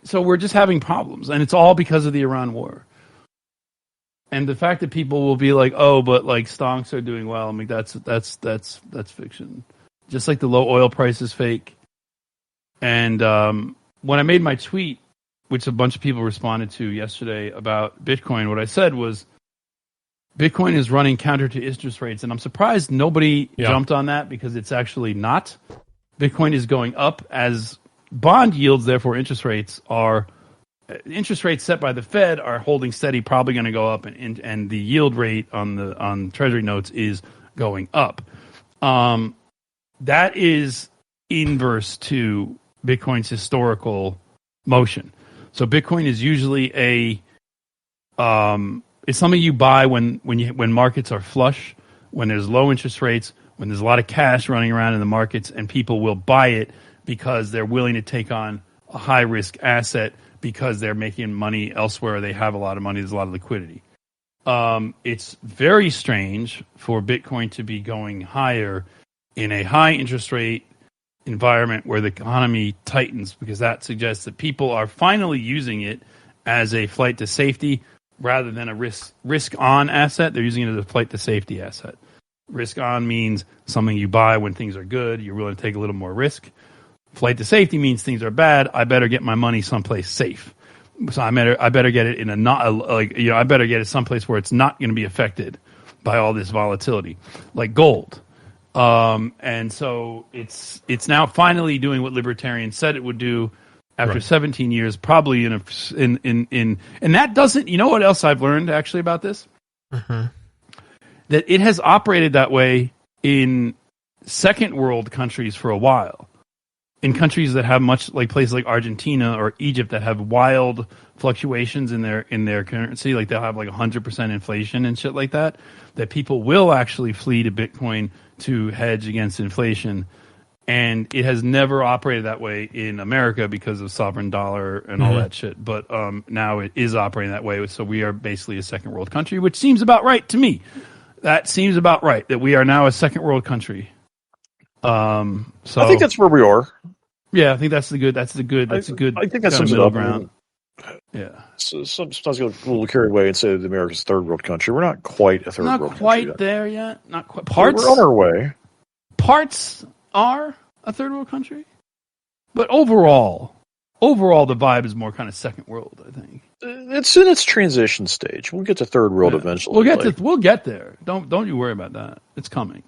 So we're just having problems, and it's all because of the Iran war. And the fact that people will be like, "Oh, but like stonks are doing well," I mean, that's fiction. Just like the low oil price is fake. And when I made my tweet, which a bunch of people responded to yesterday about Bitcoin, what I said was, Bitcoin is running counter to interest rates, and I'm surprised nobody jumped on that because it's actually not. Bitcoin is going up as bond yields, therefore interest rates set by the Fed are holding steady, probably going to go up, and the yield rate on Treasury notes is going up. That is inverse to Bitcoin's historical motion. So Bitcoin is usually it's something you buy when markets are flush, when there's low interest rates, when there's a lot of cash running around in the markets, and people will buy it because they're willing to take on a high risk asset because they're making money elsewhere. They have a lot of money. There's a lot of liquidity. It's very strange for Bitcoin to be going higher in a high interest rate environment where the economy tightens, because that suggests that people are finally using it as a flight to safety rather than a risk on asset. They're using it as a flight to safety asset. Risk on means something you buy when things are good. You're willing to take a little more risk. Flight to safety means things are bad. I better get my money someplace safe. So I better get it in I better get it someplace where it's not going to be affected by all this volatility, like gold. And so it's now finally doing what libertarians said it would do after 17 years, probably in that doesn't. You know what else I've learned actually about this? Mm-hmm. That it has operated that way in second world countries for a while. In countries that have much, like places like Argentina or Egypt, that have wild fluctuations in their currency, like they'll have like 100% inflation and shit like that, that people will actually flee to Bitcoin to hedge against inflation. And it has never operated that way in America because of sovereign dollar and all that shit. But now it is operating that way. So we are basically a second world country, which seems about right to me. That seems about right, that we are now a second world country. So I think that's where we are. Yeah, I think that's the good. I think that's some middle ground. Yeah. So sometimes you get a little carried away and say that America's a third world country. We're not quite a third world country. Not quite there yet. Not quite. We're on our way. Parts are a third world country, but overall, the vibe is more kind of second world. I think it's in its transition stage. We'll get to third world eventually. We'll get there. Don't you worry about that. It's coming.